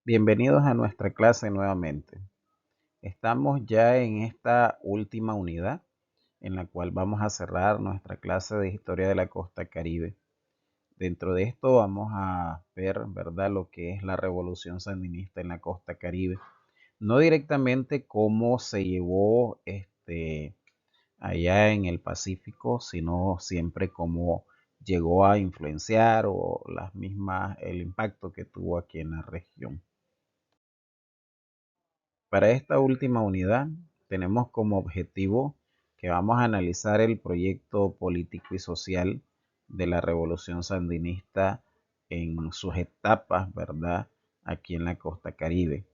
Bienvenidos a nuestra clase nuevamente. Estamos ya en esta última unidad en la cual vamos a cerrar nuestra clase de Historia de la Costa Caribe. Dentro de esto vamos a ver, ¿verdad?, lo que es la Revolución Sandinista en la Costa Caribe. No directamente cómo se llevó allá en el Pacífico, sino siempre cómo llegó a influenciar o el impacto que tuvo aquí en la región. Para esta última unidad tenemos como objetivo que vamos a analizar el proyecto político y social de la Revolución Sandinista en sus etapas, ¿verdad?, aquí en la costa Caribe.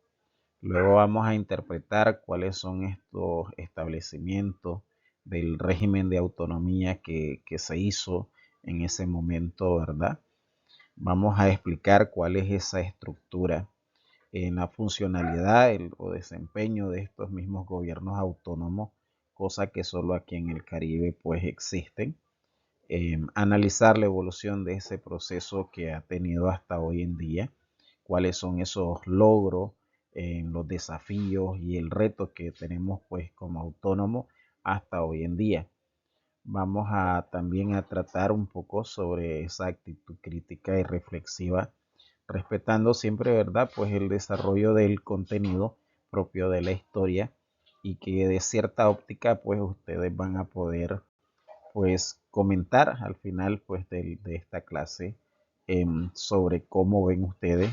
Luego vamos a interpretar cuáles son estos establecimientos del régimen de autonomía que se hizo en ese momento, ¿verdad? Vamos a explicar cuál es esa estructura en la funcionalidad o desempeño de estos mismos gobiernos autónomos, cosa que solo aquí en el Caribe pues existen. Analizar la evolución de ese proceso que ha tenido hasta hoy en día, cuáles son esos logros, los desafíos y el reto que tenemos pues como autónomos hasta hoy en día. Vamos a también a tratar un poco sobre esa actitud crítica y reflexiva, respetando siempre, ¿verdad?, pues el desarrollo del contenido propio de la historia y que de cierta óptica pues ustedes van a poder pues comentar al final pues de esta clase sobre cómo ven ustedes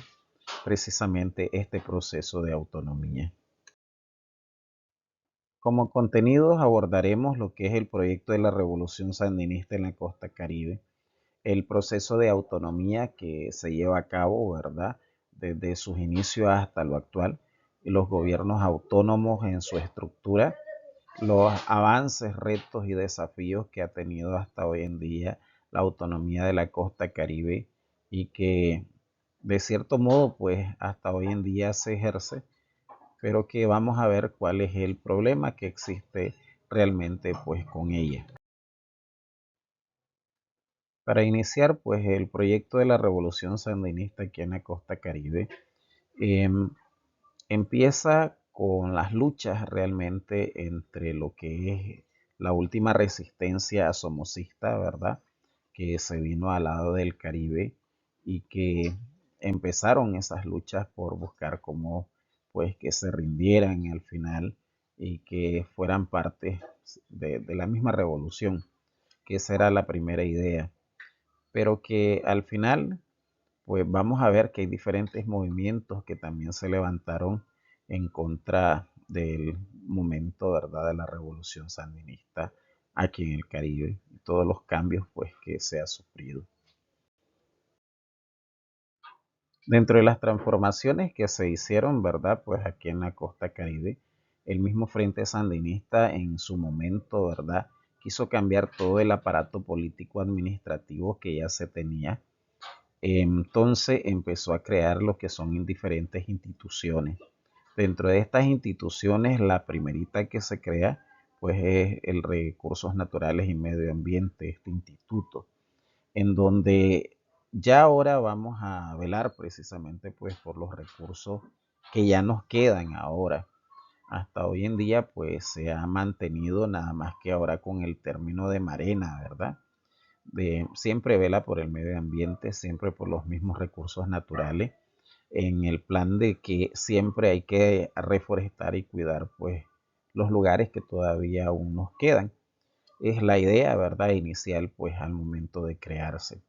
precisamente este proceso de autonomía. Como contenidos abordaremos lo que es el proyecto de la Revolución Sandinista en la costa Caribe, el proceso de autonomía que se lleva a cabo, ¿verdad?, desde sus inicios hasta lo actual, y los gobiernos autónomos en su estructura, los avances, retos y desafíos que ha tenido hasta hoy en día la autonomía de la costa Caribe y que de cierto modo pues hasta hoy en día se ejerce, pero que vamos a ver cuál es el problema que existe realmente pues con ella. Para iniciar pues el proyecto de la Revolución Sandinista aquí en la costa Caribe, em, empieza con las luchas realmente entre lo que es la última resistencia somocista, ¿verdad?, que se vino al lado del Caribe y que empezaron esas luchas por buscar cómo pues que se rindieran al final y que fueran parte de la misma revolución, que esa era la primera idea, pero que al final pues vamos a ver que hay diferentes movimientos que también se levantaron en contra del momento, ¿verdad?, de la revolución sandinista aquí en el Caribe y todos los cambios pues que se ha sufrido. Dentro de las transformaciones que se hicieron, ¿verdad?, pues aquí en la costa Caribe, el mismo Frente Sandinista en su momento, ¿verdad?, quiso cambiar todo el aparato político administrativo que ya se tenía. Entonces empezó a crear lo que son diferentes instituciones. Dentro de estas instituciones, la primerita que se crea, pues es el Recursos Naturales y Medio Ambiente, este instituto, en donde ya ahora vamos a velar precisamente pues por los recursos que ya nos quedan ahora. Hasta hoy en día pues se ha mantenido nada más que ahora con el término de Marena, ¿verdad? Siempre vela por el medio ambiente, siempre por los mismos recursos naturales, en el plan de que siempre hay que reforestar y cuidar pues los lugares que todavía aún nos quedan. Es la idea, ¿verdad?, inicial pues al momento de crearse.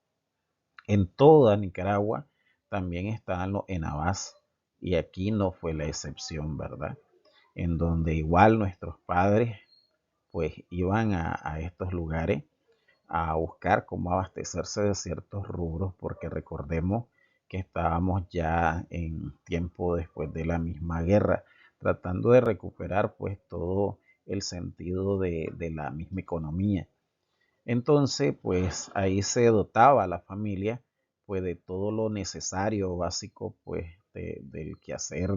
En toda Nicaragua también están los ENAVAS y aquí no fue la excepción, ¿verdad? En donde igual nuestros padres pues iban a estos lugares a buscar cómo abastecerse de ciertos rubros, porque recordemos que estábamos ya en tiempo después de la misma guerra, tratando de recuperar pues todo el sentido de la misma economía. Entonces, pues ahí se dotaba a la familia pues de todo lo necesario, básico, pues del quehacer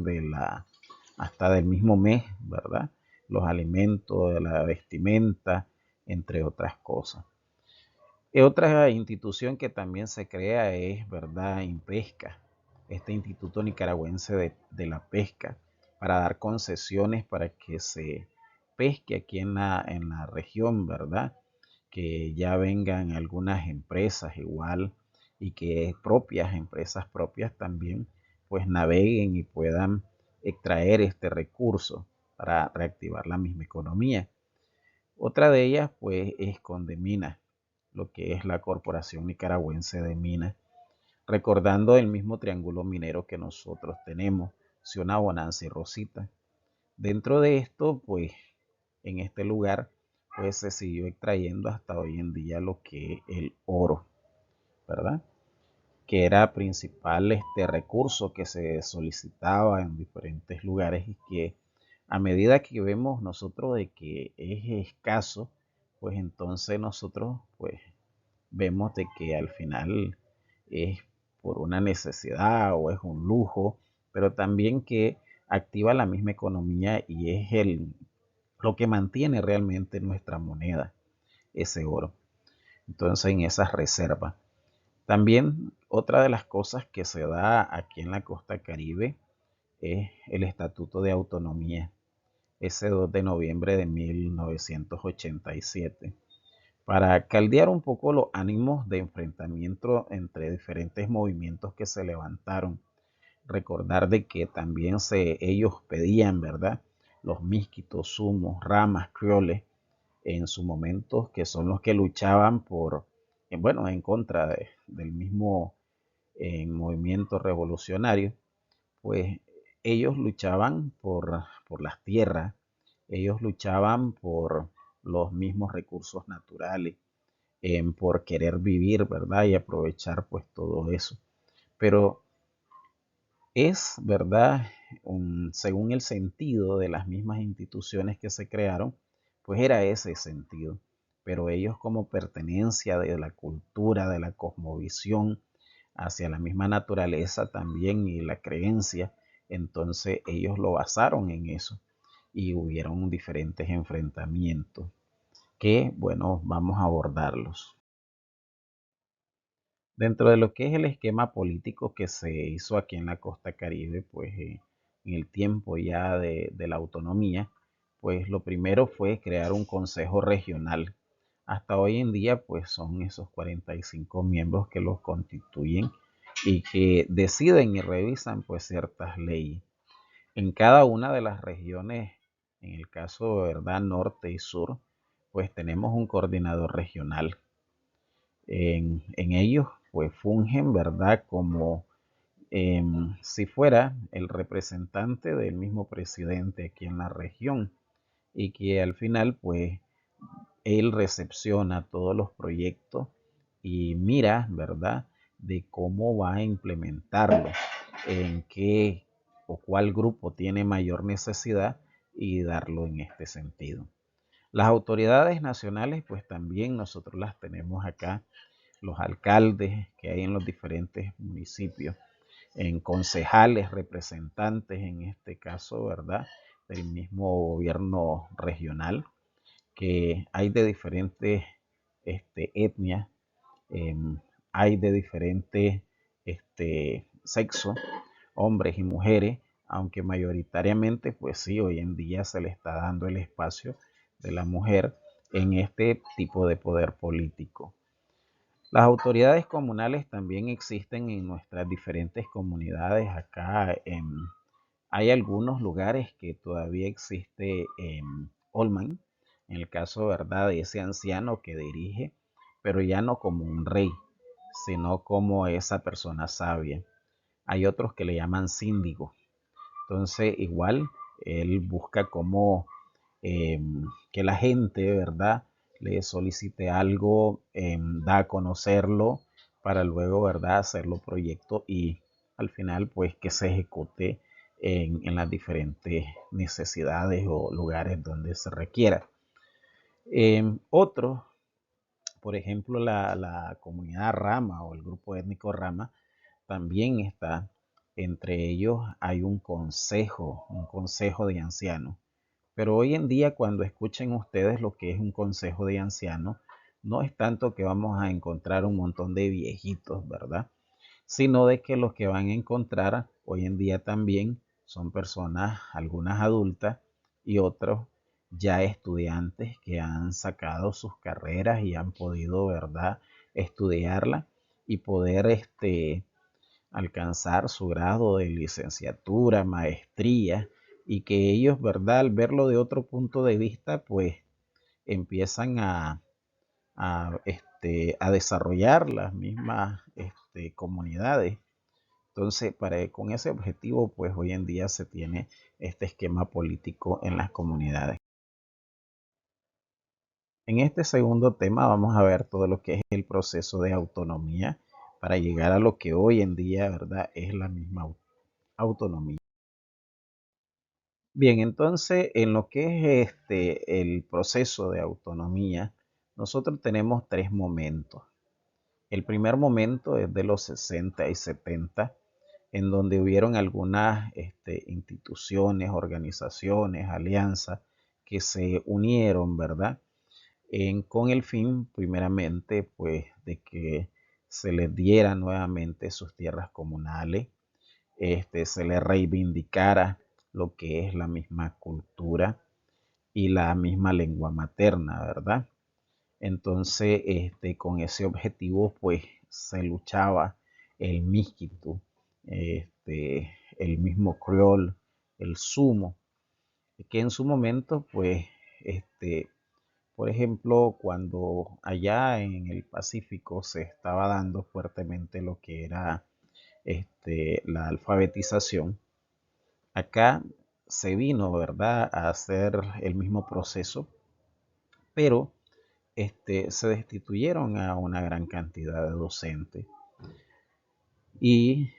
hasta del mismo mes, ¿verdad? Los alimentos, la vestimenta, entre otras cosas. Otra institución que también se crea es, ¿verdad?, Impesca. este Instituto Nicaragüense de la Pesca, para dar concesiones para que se pesque aquí en la región, ¿verdad? Que ya vengan algunas empresas igual y que propias, empresas propias también, pues naveguen y puedan extraer este recurso para reactivar la misma economía. Otra de ellas, pues, es Condemina, lo que es la Corporación Nicaragüense de Minas, recordando el mismo triángulo minero que nosotros tenemos, Ciuna, Bonanza y Rosita. Dentro de esto, pues, en este lugar, pues se siguió extrayendo hasta hoy en día lo que es el oro, ¿verdad? Que era principal recurso que se solicitaba en diferentes lugares y que a medida que vemos nosotros de que es escaso, pues entonces nosotros pues vemos de que al final es por una necesidad o es un lujo, pero también que activa la misma economía y es lo que mantiene realmente nuestra moneda, ese oro. Entonces en esas reservas. También otra de las cosas que se da aquí en la costa Caribe es el Estatuto de Autonomía, ese 2 de noviembre de 1987, para caldear un poco los ánimos de enfrentamiento entre diferentes movimientos que se levantaron. Recordar de que también ellos pedían, ¿verdad? Los misquitos, sumos, ramas, crioles, en su momento, que son los que luchaban bueno, en contra del mismo movimiento revolucionario, pues ellos luchaban por las tierras, ellos luchaban por los mismos recursos naturales, por querer vivir, ¿verdad? Y aprovechar pues todo eso. Pero es, ¿verdad? Según el sentido de las mismas instituciones que se crearon, pues era ese sentido. Pero ellos como pertenencia de la cultura, de la cosmovisión, hacia la misma naturaleza también y la creencia, entonces ellos lo basaron en eso y hubieron diferentes enfrentamientos que, bueno, vamos a abordarlos. Dentro de lo que es el esquema político que se hizo aquí en la costa Caribe, pues en el tiempo ya de la autonomía, pues lo primero fue crear un consejo regional. Hasta hoy en día, pues son esos 45 miembros que los constituyen y que deciden y revisan pues ciertas leyes. En cada una de las regiones, en el caso, ¿verdad?, norte y sur, pues tenemos un coordinador regional. En ellos pues fungen, ¿verdad?, como si fuera el representante del mismo presidente aquí en la región y que al final pues él recepciona todos los proyectos y mira, ¿verdad?, de cómo va a implementarlo, en qué o cuál grupo tiene mayor necesidad y darlo en este sentido. Las autoridades nacionales pues también nosotros las tenemos acá, los alcaldes que hay en los diferentes municipios, en concejales, representantes en este caso, ¿verdad?, del mismo gobierno regional, que hay de diferentes etnias, eh, hay de diferentes sexos, hombres y mujeres, aunque mayoritariamente, pues sí, hoy en día se le está dando el espacio de la mujer en este tipo de poder político. Las autoridades comunales también existen en nuestras diferentes comunidades. Acá hay algunos lugares que todavía existe Olman, en el caso, ¿verdad?, de ese anciano que dirige, pero ya no como un rey, sino como esa persona sabia. Hay otros que le llaman síndigo. Entonces, igual, él busca cómo que la gente, ¿verdad?, le solicite algo, da a conocerlo para luego, ¿verdad?, hacerlo proyecto y al final, pues, que se ejecute en las diferentes necesidades o lugares donde se requiera. Otros, por ejemplo, la comunidad Rama o el grupo étnico Rama, también está, entre ellos hay un consejo de ancianos. Pero hoy en día, cuando escuchen ustedes lo que es un consejo de ancianos, no es tanto que vamos a encontrar un montón de viejitos, ¿verdad?, sino de que los que van a encontrar hoy en día también son personas, algunas adultas y otros ya estudiantes que han sacado sus carreras y han podido, ¿verdad?, estudiarla y poder alcanzar su grado de licenciatura, maestría, y que ellos, ¿verdad?, al verlo de otro punto de vista, pues empiezan a desarrollar las mismas comunidades. Entonces, con ese objetivo, pues hoy en día se tiene este esquema político en las comunidades. En este segundo tema vamos a ver todo lo que es el proceso de autonomía para llegar a lo que hoy en día, ¿verdad?, es la misma autonomía. Bien, entonces en lo que es el proceso de autonomía, nosotros tenemos tres momentos. El primer momento es de los 60 y 70, en donde hubieron algunas instituciones, organizaciones, alianzas que se unieron, ¿verdad? Con el fin, primeramente, pues, de que se les diera nuevamente sus tierras comunales, se les reivindicara lo que es la misma cultura y la misma lengua materna, ¿verdad? Entonces, con ese objetivo, pues, se luchaba el Miskitu, el mismo Creol, el Sumo, que en su momento, pues, por ejemplo, cuando allá en el Pacífico se estaba dando fuertemente lo que era la alfabetización, acá se vino, ¿verdad?, a hacer el mismo proceso, pero se destituyeron a una gran cantidad de docentes y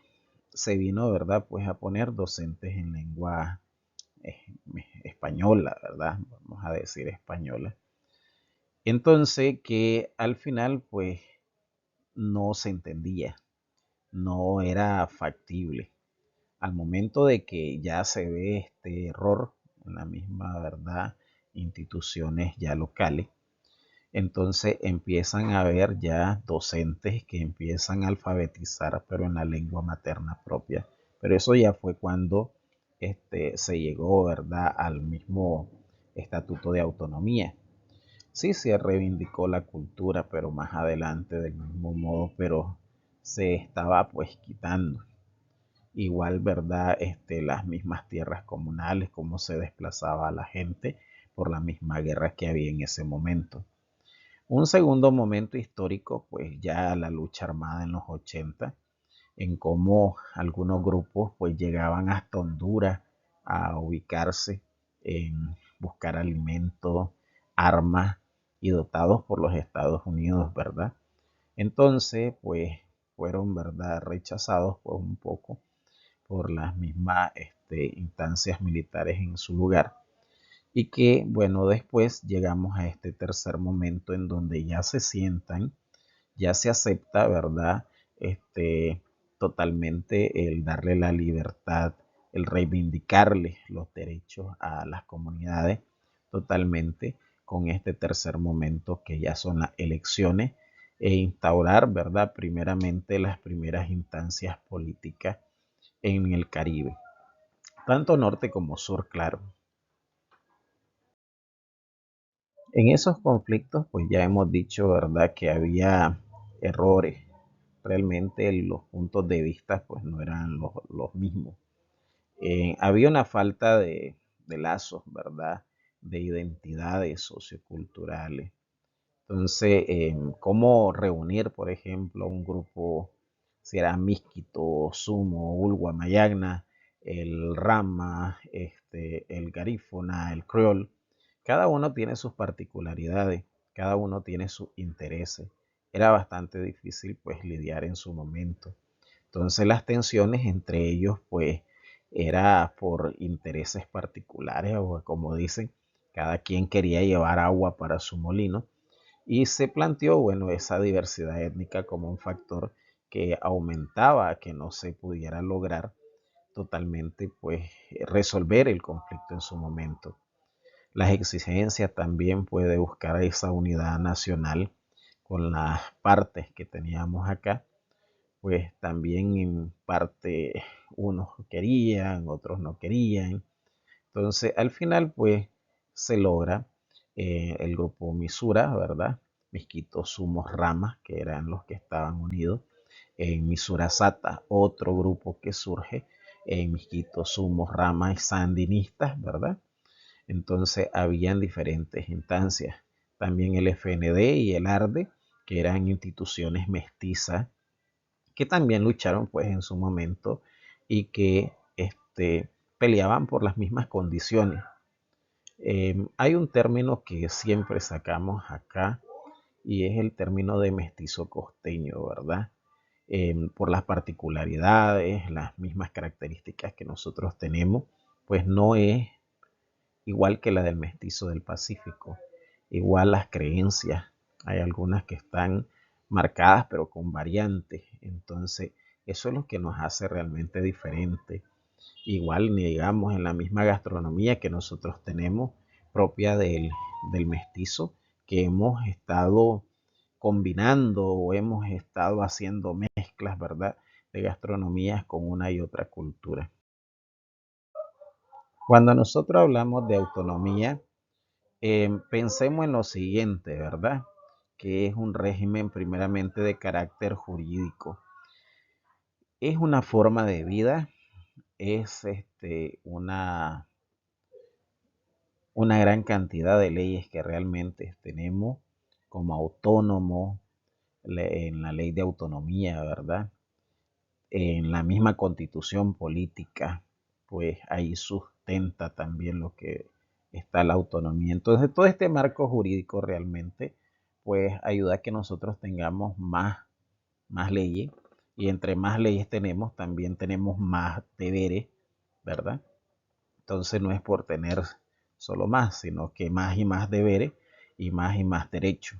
se vino, ¿verdad?, pues a poner docentes en lengua eh, española, ¿verdad? Vamos a decir española. Entonces, que al final, pues, no se entendía, no era factible. Al momento de que ya se ve este error en la misma, ¿verdad?, instituciones ya locales, entonces empiezan a haber ya docentes que empiezan a alfabetizar, pero en la lengua materna propia. Pero eso ya fue cuando se llegó, ¿verdad?, al mismo estatuto de autonomía. Sí, se reivindicó la cultura, pero más adelante del mismo modo, pero se estaba pues quitando. Igual, ¿verdad? Las mismas tierras comunales, cómo se desplazaba a la gente por la misma guerra que había en ese momento. Un segundo momento histórico, pues ya la lucha armada en los 80, en cómo algunos grupos pues llegaban hasta Honduras a ubicarse, en buscar alimento, armas y dotados por los Estados Unidos, ¿verdad? Entonces, pues fueron, ¿verdad?, rechazados pues un poco por las mismas instancias militares en su lugar. Y que, bueno, después llegamos a este tercer momento en donde ya se sientan, ya se acepta, ¿verdad? Totalmente el darle la libertad, el reivindicarle los derechos a las comunidades, totalmente con este tercer momento que ya son las elecciones e instaurar, ¿verdad?, primeramente las primeras instancias políticas en el Caribe, tanto norte como sur, claro. En esos conflictos, pues ya hemos dicho, ¿verdad?, que había errores. Realmente los puntos de vista, pues no eran los mismos. Había una falta de lazos, ¿verdad?, de identidades socioculturales. Entonces, cómo reunir, por ejemplo, un grupo, si era Miskito, Sumo, Ulwa, Mayagna, el Rama, el Garífuna, el Creol, cada uno tiene sus particularidades, cada uno tiene sus intereses. Era bastante difícil, pues, lidiar en su momento. Entonces, las tensiones entre ellos, pues, era por intereses particulares, o como dicen, cada quien quería llevar agua para su molino y se planteó, bueno, esa diversidad étnica como un factor que aumentaba que no se pudiera lograr totalmente, pues, resolver el conflicto en su momento. Las exigencias también puede buscar esa unidad nacional con las partes que teníamos acá, pues también en parte unos querían, otros no querían. Entonces, al final, pues se logra el grupo Misura, ¿verdad? Misquitos Sumos Ramas, que eran los que estaban unidos. En Misura Sata, otro grupo que surge en Misquitos Sumos Ramas Sandinistas, ¿verdad? Entonces, habían diferentes instancias. También el FND y el ARDE, que eran instituciones mestizas, que también lucharon pues en su momento y que peleaban por las mismas condiciones. Hay un término que siempre sacamos acá y es el término de mestizo costeño, ¿verdad? Por las particularidades, las mismas características que nosotros tenemos, pues no es igual que la del mestizo del Pacífico. Igual las creencias, hay algunas que están marcadas pero con variantes, entonces eso es lo que nos hace realmente diferente. Igual, digamos, en la misma gastronomía que nosotros tenemos propia del mestizo, que hemos estado combinando o hemos estado haciendo mezclas, ¿verdad? De gastronomías con una y otra cultura. Cuando nosotros hablamos de autonomía, pensemos en lo siguiente, ¿verdad? Que es un régimen primeramente de carácter jurídico. Es una forma de vida, es una gran cantidad de leyes que realmente tenemos como autónomo, en la ley de autonomía, ¿verdad? En la misma constitución política, pues ahí sustenta también lo que está la autonomía. Entonces, todo este marco jurídico realmente, pues ayuda a que nosotros tengamos más leyes y entre más leyes tenemos, también tenemos más deberes, ¿verdad? Entonces no es por tener solo más, sino que más y más deberes y más derechos.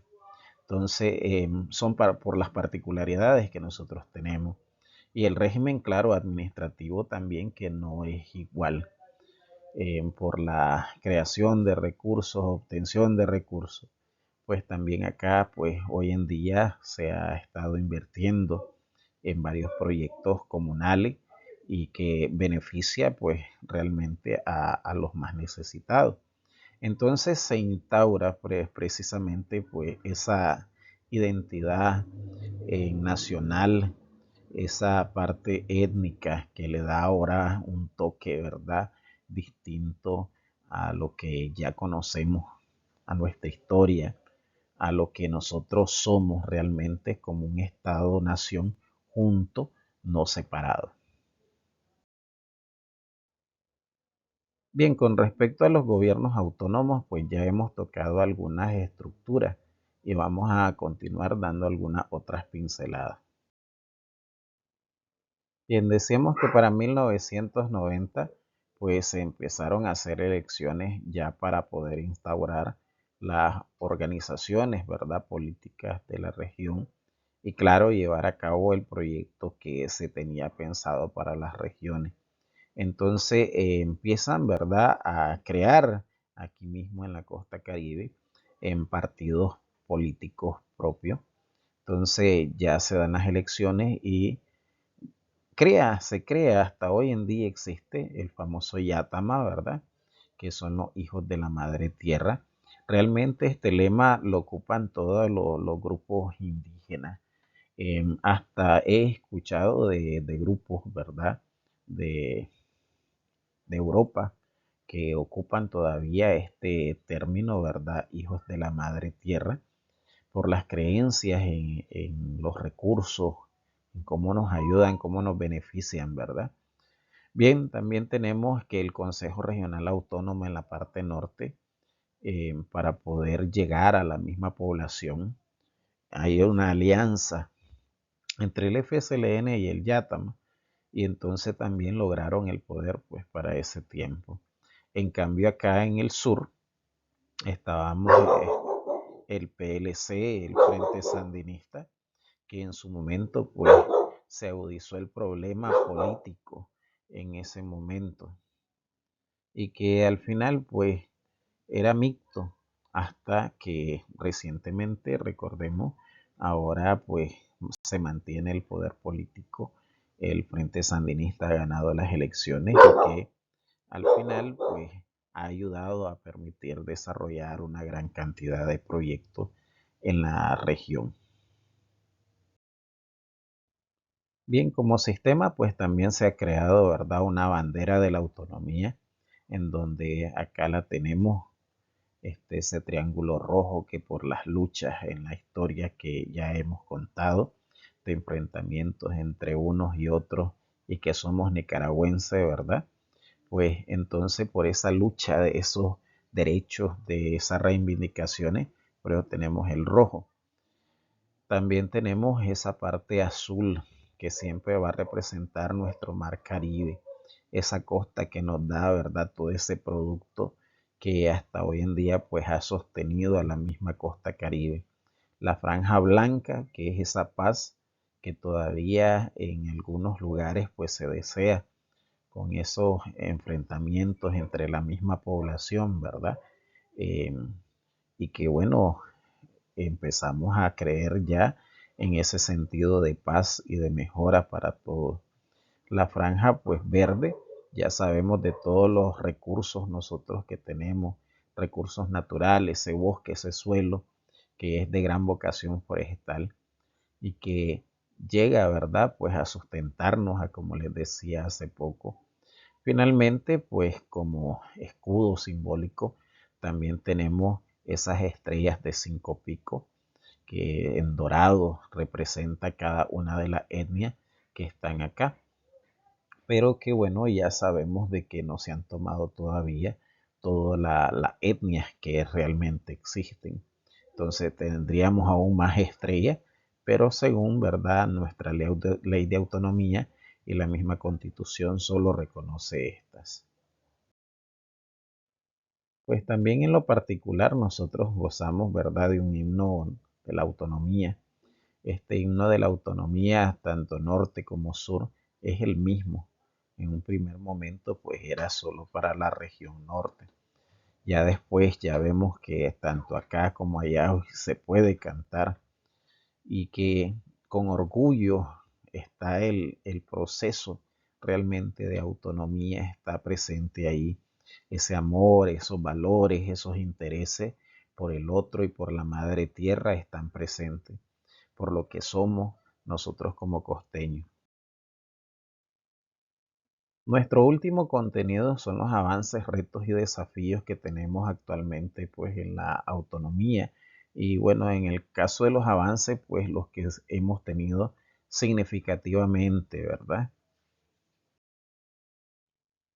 Entonces son por las particularidades que nosotros tenemos. Y el régimen, claro, administrativo también, que no es igual por la creación de recursos, obtención de recursos. Pues también acá, pues hoy en día se ha estado invirtiendo en varios proyectos comunales y que beneficia pues realmente a los más necesitados. Entonces se instaura pues, precisamente pues esa identidad nacional, esa parte étnica que le da ahora un toque, ¿verdad? Distinto a lo que ya conocemos, a nuestra historia, a lo que nosotros somos realmente como un Estado-nación junto, no separado. Bien, con respecto a los gobiernos autónomos, pues ya hemos tocado algunas estructuras y vamos a continuar dando algunas otras pinceladas. Bien, decíamos que para 1990, pues se empezaron a hacer elecciones ya para poder instaurar las organizaciones, ¿verdad?, políticas de la región y claro, llevar a cabo el proyecto que se tenía pensado para las regiones. Entonces empiezan, ¿verdad?, a crear aquí mismo en la costa Caribe en partidos políticos propios. Entonces ya se dan las elecciones y se crea, hasta hoy en día existe el famoso Yatama, ¿verdad? Que son los hijos de la madre tierra. Realmente este lema lo ocupan todos los grupos indígenas. Hasta he escuchado de grupos, ¿verdad? De, de Europa que ocupan todavía este término, ¿verdad? Hijos de la madre tierra, por las creencias en los recursos, en cómo nos ayudan, cómo nos benefician, ¿verdad? Bien, también tenemos que el Consejo Regional Autónomo en la parte norte, para poder llegar a la misma población, hay una alianza entre el FSLN y el YATAM, y entonces también lograron el poder pues para ese tiempo. En cambio acá en el sur estábamos el PLC, el Frente Sandinista, que en su momento pues se agudizó el problema político en ese momento y que al final pues era mixto hasta que recientemente, recordemos, ahora pues se mantiene el poder político, el Frente Sandinista ha ganado las elecciones y que al final pues ha ayudado a permitir desarrollar una gran cantidad de proyectos en la región. Bien, como sistema pues también se ha creado, ¿verdad?, una bandera de la autonomía, en donde acá la tenemos, ese triángulo rojo que por las luchas en la historia que ya hemos contado, de enfrentamientos entre unos y otros, y que somos nicaragüenses, ¿verdad? Pues entonces por esa lucha de esos derechos, de esas reivindicaciones, por eso tenemos el rojo. También tenemos esa parte azul que siempre va a representar nuestro mar Caribe, esa costa que nos da, ¿verdad?, todo ese producto que hasta hoy en día pues ha sostenido a la misma costa Caribe. La franja blanca, que es esa paz que todavía en algunos lugares pues se desea, con esos enfrentamientos entre la misma población, ¿verdad? Eh, y que bueno, empezamos a creer ya en ese sentido de paz y de mejora para todos. La franja pues verde, ya sabemos de todos los recursos nosotros que tenemos, recursos naturales, ese bosque, ese suelo que es de gran vocación forestal y que llega, ¿verdad?, pues a sustentarnos, a como les decía hace poco. Finalmente, pues como escudo simbólico, también tenemos esas estrellas de 5 picos que en dorado representa cada una de las etnias que están acá, pero que bueno, ya sabemos de que no se han tomado todavía todas las etnias que realmente existen. Entonces tendríamos aún más estrellas, pero según verdad nuestra ley de autonomía y la misma constitución solo reconoce estas. Pues también en lo particular nosotros gozamos, ¿verdad?, de un himno de la autonomía. Este himno de la autonomía, tanto norte como sur, es el mismo. En un primer momento, pues era solo para la región norte. Ya después ya vemos que tanto acá como allá se puede cantar y que con orgullo está el proceso realmente de autonomía, está presente ahí. Ese amor, esos valores, esos intereses por el otro y por la madre tierra están presentes, por lo que somos nosotros como costeños. Nuestro último contenido son los avances, retos y desafíos que tenemos actualmente pues en la autonomía. Y bueno, en el caso de los avances, pues los que hemos tenido significativamente, ¿verdad?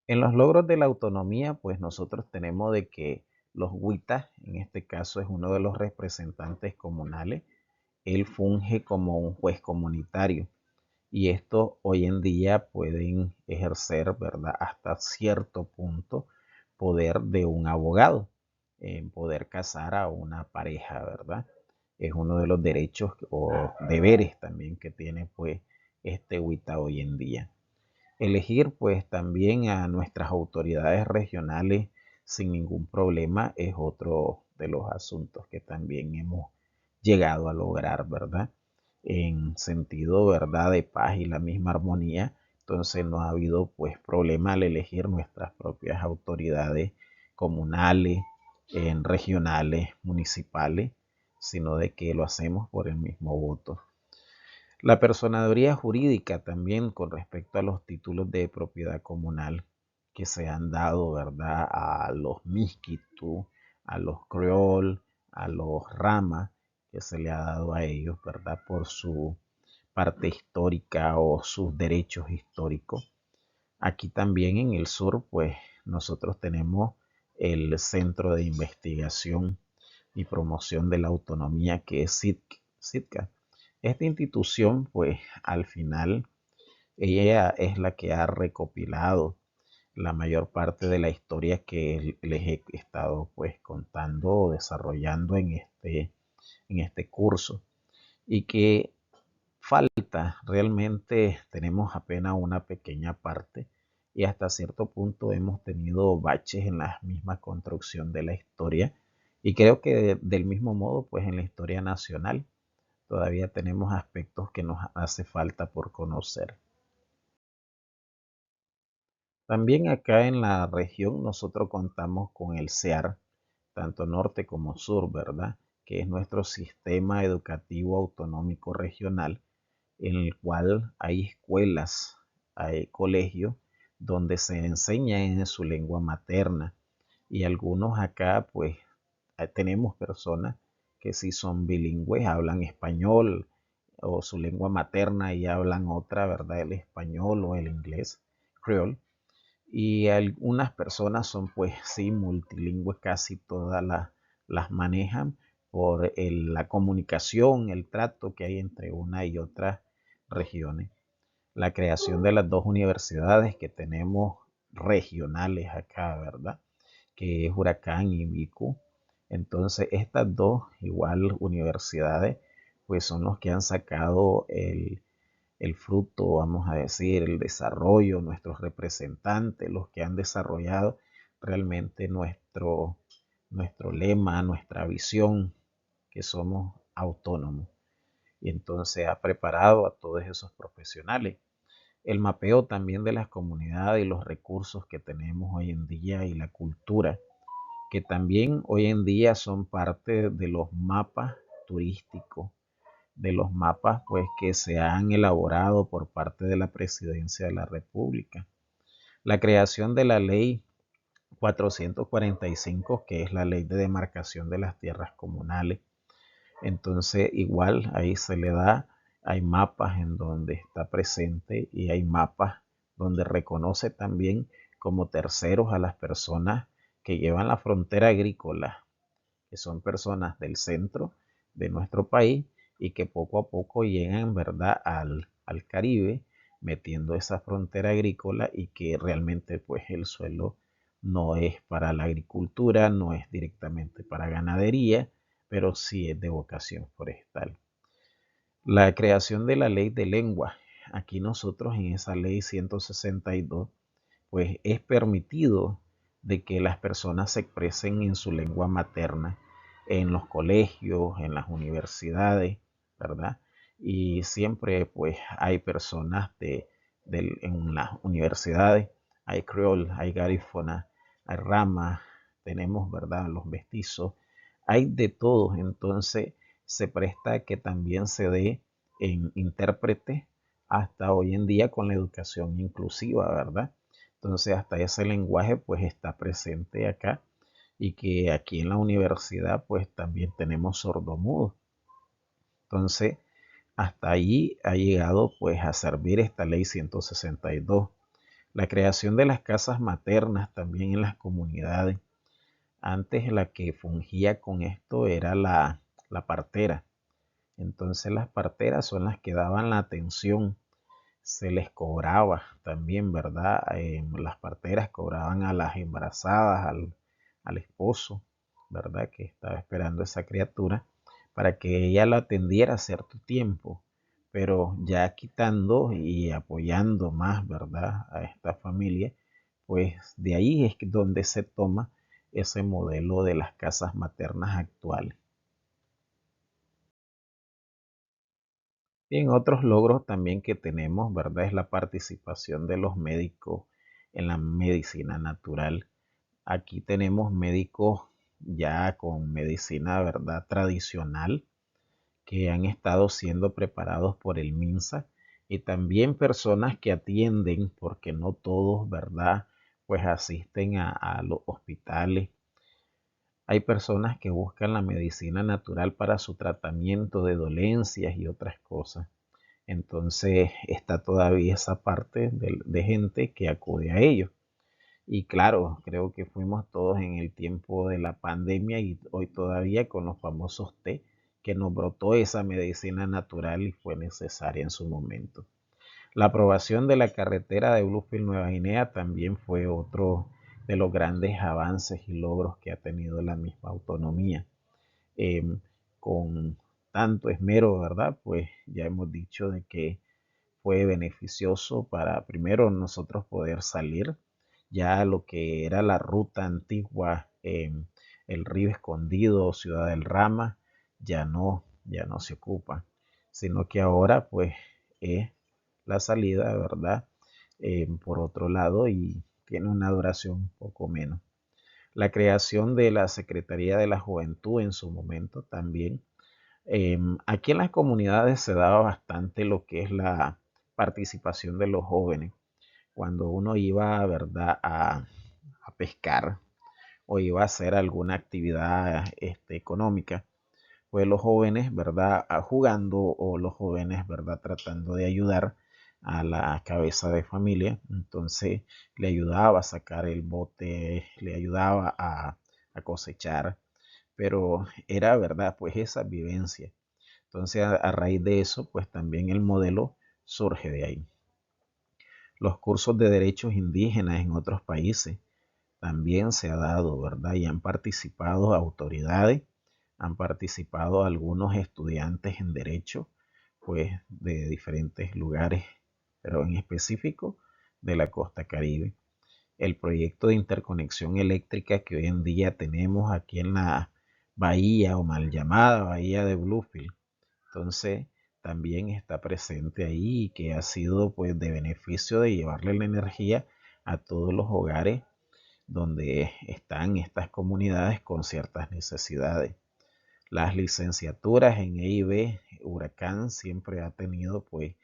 En los logros de la autonomía, pues nosotros tenemos de que los huitas, en este caso es uno de los representantes comunales, él funge como un juez comunitario. Y esto hoy en día pueden ejercer, ¿verdad?, hasta cierto punto poder de un abogado, en poder casar a una pareja, ¿verdad? Es uno de los derechos o deberes también que tiene pues este huita hoy en día. Elegir pues también a nuestras autoridades regionales sin ningún problema es otro de los asuntos que también hemos llegado a lograr, ¿verdad? En sentido, ¿verdad?, de paz y la misma armonía. Entonces no ha habido pues problema al elegir nuestras propias autoridades comunales, regionales, municipales, sino de que lo hacemos por el mismo voto. La personería jurídica también con respecto a los títulos de propiedad comunal que se han dado, ¿verdad?, a los Miskitu, a los Creol, a los Rama, que se le ha dado a ellos, ¿verdad?, por su parte histórica o sus derechos históricos. Aquí también en el sur, pues nosotros tenemos el Centro de Investigación y Promoción de la Autonomía, que es SITCA. Esta institución, pues al final, ella es la que ha recopilado la mayor parte de la historia que les he estado pues contando o desarrollando en este curso y que falta, realmente tenemos apenas una pequeña parte y hasta cierto punto hemos tenido baches en la misma construcción de la historia y creo que del mismo modo pues en la historia nacional todavía tenemos aspectos que nos hace falta por conocer. También acá en la región nosotros contamos con el SEAR, tanto norte como sur, ¿verdad? Que es nuestro sistema educativo autonómico regional, en el cual hay escuelas, hay colegios donde se enseña en su lengua materna. Y algunos acá, pues, tenemos personas que sí son bilingües, hablan español o su lengua materna y hablan otra, ¿verdad? El español o el inglés, creol. Y algunas personas son pues sí multilingües, casi todas las manejan por la comunicación, el trato que hay entre una y otra regiones. La creación de las dos universidades que tenemos regionales acá, ¿verdad? Que es Huracán y Micu. Entonces estas dos igual universidades pues son los que han sacado el fruto, vamos a decir, el desarrollo, nuestros representantes, los que han desarrollado realmente nuestro lema, nuestra visión, que somos autónomos. Y entonces ha preparado a todos esos profesionales. El mapeo también de las comunidades y los recursos que tenemos hoy en día y la cultura, que también hoy en día son parte de los mapas turísticos, de los mapas pues que se han elaborado por parte de la Presidencia de la República. La creación de la ley 445, que es la ley de demarcación de las tierras comunales. Entonces igual ahí se le da, hay mapas en donde está presente y hay mapas donde reconoce también como terceros a las personas que llevan la frontera agrícola, que son personas del centro de nuestro país y que poco a poco llegan, ¿verdad?, al Caribe, metiendo esa frontera agrícola y que realmente pues el suelo no es para la agricultura, no es directamente para ganadería, pero sí es de vocación forestal. La creación de la ley de lengua. Aquí nosotros en esa ley 162 pues es permitido de que las personas se expresen en su lengua materna en los colegios, en las universidades, ¿verdad? Y siempre pues hay personas en las universidades, hay creol, hay garífona, hay rama, tenemos, ¿verdad? Los mestizos, hay de todo, entonces se presta que también se dé en intérprete hasta hoy en día con la educación inclusiva, ¿verdad? Entonces hasta ese lenguaje pues está presente acá y que aquí en la universidad pues también tenemos sordomudos. Entonces hasta allí ha llegado pues a servir esta ley 162. La creación de las casas maternas también en las comunidades. Antes la que fungía con esto era la partera. Entonces las parteras son las que daban la atención, se les cobraba también, ¿verdad? Las parteras cobraban a las embarazadas, al esposo, ¿verdad? Que estaba esperando esa criatura para que ella la atendiera cierto tiempo, pero ya quitando y apoyando más, ¿verdad? A esta familia, pues de ahí es donde se toma ese modelo de las casas maternas actuales. Bien, otros logros también que tenemos, ¿verdad? Es la participación de los médicos en la medicina natural. Aquí tenemos médicos ya con medicina, ¿verdad? Tradicional que han estado siendo preparados por el MINSA y también personas que atienden, porque no todos, ¿verdad? Pues asisten a los hospitales. Hay personas que buscan la medicina natural para su tratamiento de dolencias y otras cosas. Entonces está todavía esa parte de gente que acude a ellos. Y claro, creo que fuimos todos en el tiempo de la pandemia y hoy todavía con los famosos té que nos brotó esa medicina natural y fue necesaria en su momento. La aprobación de la carretera de Bluefield Nueva Guinea también fue otro de los grandes avances y logros que ha tenido la misma autonomía. Eh, con tanto esmero, ¿verdad? Pues ya hemos dicho de que fue beneficioso para primero nosotros poder salir ya lo que era la ruta antigua, el Río Escondido, Ciudad del Rama, ya no se ocupa. sino que ahora pues es la salida, ¿verdad? Por otro lado y tiene una duración un poco menos. La creación de la Secretaría de la Juventud en su momento también. Aquí en las comunidades se daba bastante lo que es la participación de los jóvenes. Cuando uno iba, ¿verdad?, a pescar o iba a hacer alguna actividad económica, pues los jóvenes, ¿verdad?, jugando o los jóvenes, ¿verdad?, tratando de ayudar a la cabeza de familia. Entonces le ayudaba a sacar el bote, le ayudaba a cosechar, pero era, ¿verdad?, pues esa vivencia. Entonces a raíz de eso, pues también el modelo surge de ahí. Los cursos de derechos indígenas en otros países también se ha dado, ¿verdad? Y han participado autoridades, han participado algunos estudiantes en derecho, pues de diferentes lugares, pero en específico de la costa Caribe. El proyecto de interconexión eléctrica que hoy en día tenemos aquí en la bahía o mal llamada bahía de Bluefield, entonces también está presente ahí y que ha sido pues de beneficio de llevarle la energía a todos los hogares donde están estas comunidades con ciertas necesidades. Las licenciaturas en EIB, Huracán siempre ha tenido pues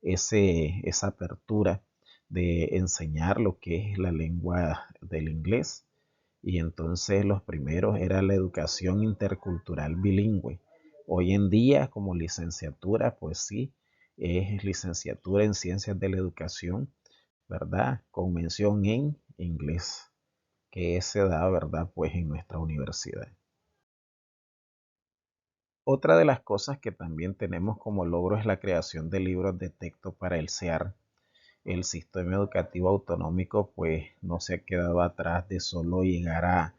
esa apertura de enseñar lo que es la lengua del inglés. Y entonces los primeros era la educación intercultural bilingüe. Hoy en día como licenciatura, pues sí, es licenciatura en ciencias de la educación, ¿verdad? Con mención en inglés, que se da, ¿verdad? Pues en nuestra universidad. Otra de las cosas que también tenemos como logro es la creación de libros de texto para el SEAR. El sistema educativo autonómico pues no se ha quedado atrás de solo llegar a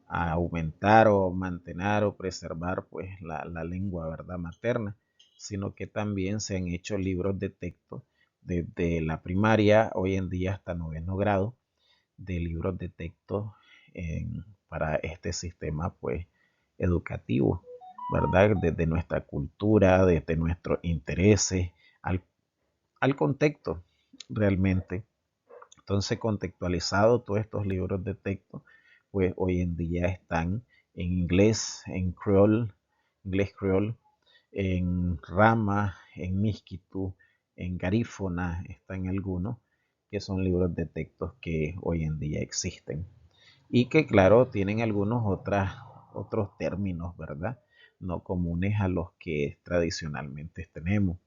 aumentar o mantener o preservar pues la lengua, ¿verdad?, materna, sino que también se han hecho libros de texto desde la primaria hoy en día hasta noveno grado de libros de texto para este sistema pues educativo, ¿verdad? Desde nuestra cultura, desde nuestros intereses, al, al contexto realmente. Entonces, contextualizado todos estos libros de texto, pues hoy en día están en inglés, en creole, inglés creole, en rama, en miskitu, en garífona, están algunos que son libros de textos que hoy en día existen y que claro tienen algunos otros términos, ¿verdad? No comunes a los que tradicionalmente tenemos.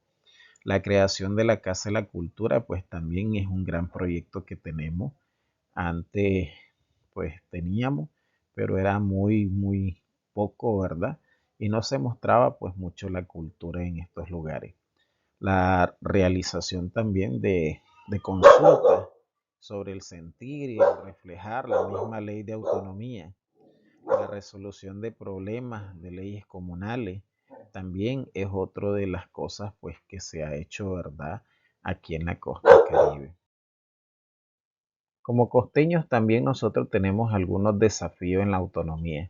La creación de la Casa de la Cultura, pues también es un gran proyecto que tenemos. Antes, pues teníamos, pero era muy poco, ¿verdad? Y no se mostraba pues mucho la cultura en estos lugares. La realización también de consultas sobre el sentir y el reflejar la misma ley de autonomía, la resolución de problemas de leyes comunales, también es otro de las cosas pues que se ha hecho, ¿verdad?, aquí en la costa Caribe. Como costeños también nosotros tenemos algunos desafíos en la autonomía.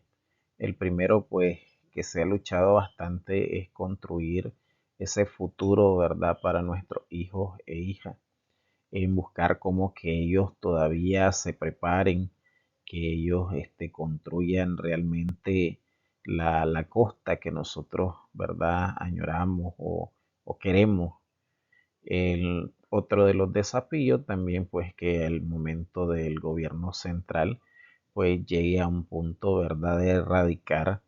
El primero pues que se ha luchado bastante es construir ese futuro, ¿verdad?, para nuestros hijos e hijas, en buscar como que ellos todavía se preparen, que ellos construyan realmente la costa que nosotros, ¿verdad?, añoramos o queremos. Otro de los desafíos también pues que el momento del gobierno central pues llegue a un punto, ¿verdad?, de erradicar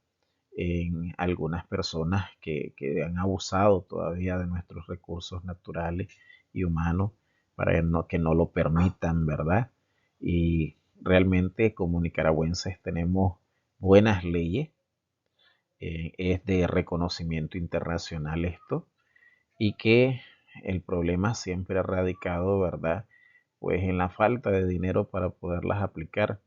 en algunas personas que han abusado todavía de nuestros recursos naturales y humanos para que no lo permitan, ¿verdad? Y realmente como nicaragüenses tenemos buenas leyes, es de reconocimiento internacional esto, y que el problema siempre ha radicado, ¿verdad? Pues en la falta de dinero para poderlas aplicar,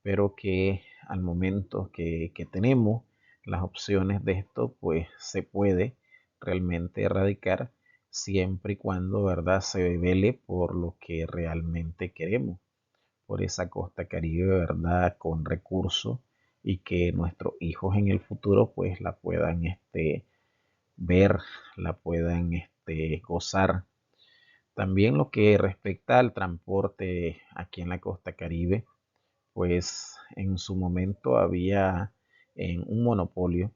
pero que al momento que tenemos las opciones de esto, pues se puede realmente erradicar siempre y cuando, ¿verdad?, se vele por lo que realmente queremos, por esa costa Caribe, ¿verdad?, con recursos y que nuestros hijos en el futuro pues la puedan ver, la puedan gozar. También lo que respecta al transporte aquí en la costa Caribe, pues en su momento había un monopolio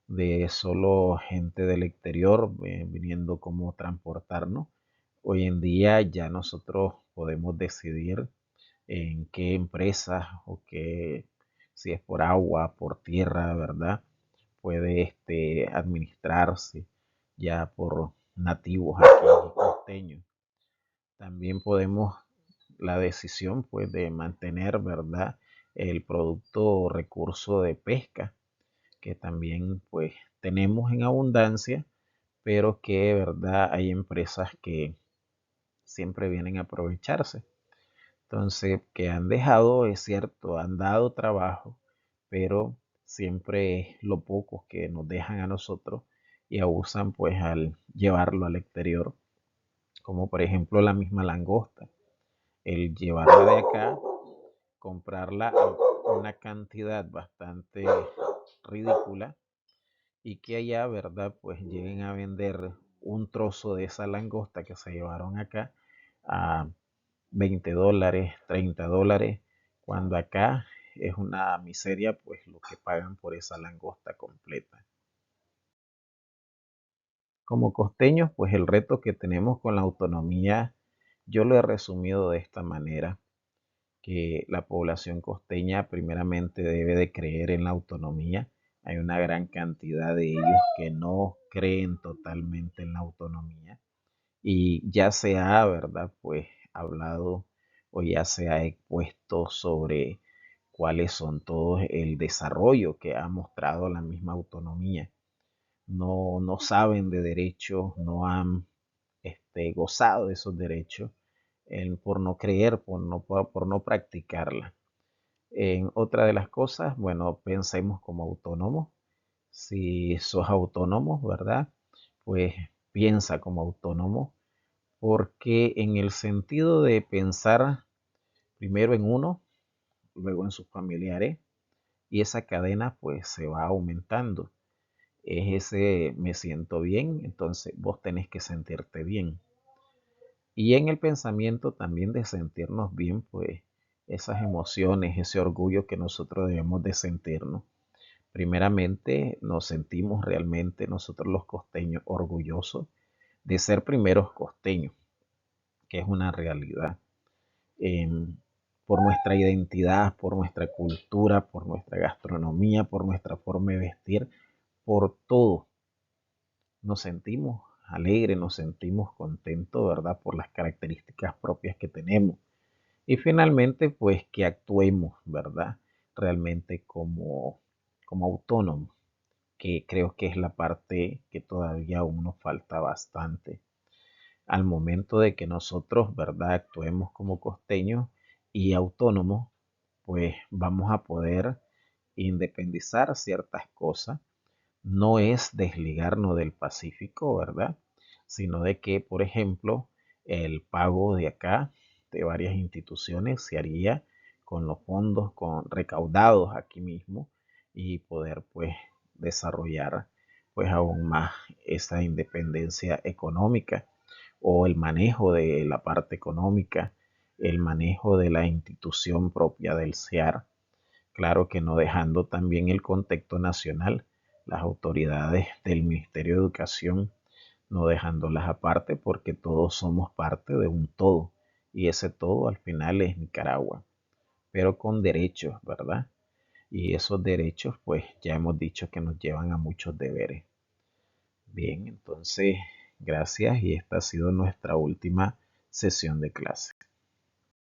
de solo gente del exterior viniendo como transportarnos. Hoy en día ya nosotros podemos decidir en qué empresa o qué, si es por agua, por tierra, ¿verdad? Puede administrarse ya por nativos aquí costeños. También podemos la decisión pues de mantener, ¿verdad? El producto o recurso de pesca que también pues tenemos en abundancia, pero que, ¿verdad? Hay empresas que siempre vienen a aprovecharse. Entonces, que han dejado, es cierto, han dado trabajo, pero siempre es lo poco que nos dejan a nosotros y abusan pues al llevarlo al exterior, como por ejemplo la misma langosta, el llevarla de acá, comprarla a una cantidad bastante ridícula y que allá, ¿verdad? Pues lleguen a vender un trozo de esa langosta que se llevaron acá a $20, $30, cuando acá es una miseria, pues lo que pagan por esa langosta completa. Como costeños, pues el reto que tenemos con la autonomía, yo lo he resumido de esta manera, que la población costeña primeramente debe de creer en la autonomía. Hay una gran cantidad de ellos que no creen totalmente en la autonomía y ya se ha, ¿verdad? Pues hablado o ya se ha expuesto sobre cuáles son todos el desarrollo que ha mostrado la misma autonomía. No saben de derechos, no han gozado de esos derechos por no creer, por no practicarla. En otra de las cosas, bueno, pensemos como autónomos. Si sos autónomo, ¿verdad? Pues piensa como autónomo, porque en el sentido de pensar primero en uno, luego en sus familiares, y esa cadena pues se va aumentando. Es ese me siento bien, entonces vos tenés que sentirte bien. Y en el pensamiento también de sentirnos bien, pues esas emociones, ese orgullo que nosotros debemos de sentirnos. Primeramente nos sentimos realmente nosotros los costeños orgullosos de ser primeros costeños, que es una realidad. Eh, por nuestra identidad, por nuestra cultura, por nuestra gastronomía, por nuestra forma de vestir, por todo. Nos sentimos alegres, nos sentimos contentos, ¿verdad? Por las características propias que tenemos. Y finalmente, pues que actuemos, ¿verdad? Realmente como autónomos, que creo que es la parte que todavía aún nos falta bastante. Al momento de que nosotros, ¿verdad? Actuemos como costeños y autónomos, pues vamos a poder independizar ciertas cosas. No es desligarnos del Pacífico, ¿verdad? Sino de que, por ejemplo, el pago de acá de varias instituciones se haría con los fondos recaudados aquí mismo y poder pues desarrollar pues aún más esa independencia económica o el manejo de la parte económica, el manejo de la institución propia del SEAR. Claro que no dejando también el contexto nacional, las autoridades del Ministerio de Educación, no dejándolas aparte porque todos somos parte de un todo y ese todo al final es Nicaragua, pero con derechos, ¿verdad? Y esos derechos pues ya hemos dicho que nos llevan a muchos deberes. Bien, entonces gracias y esta ha sido nuestra última sesión de clase.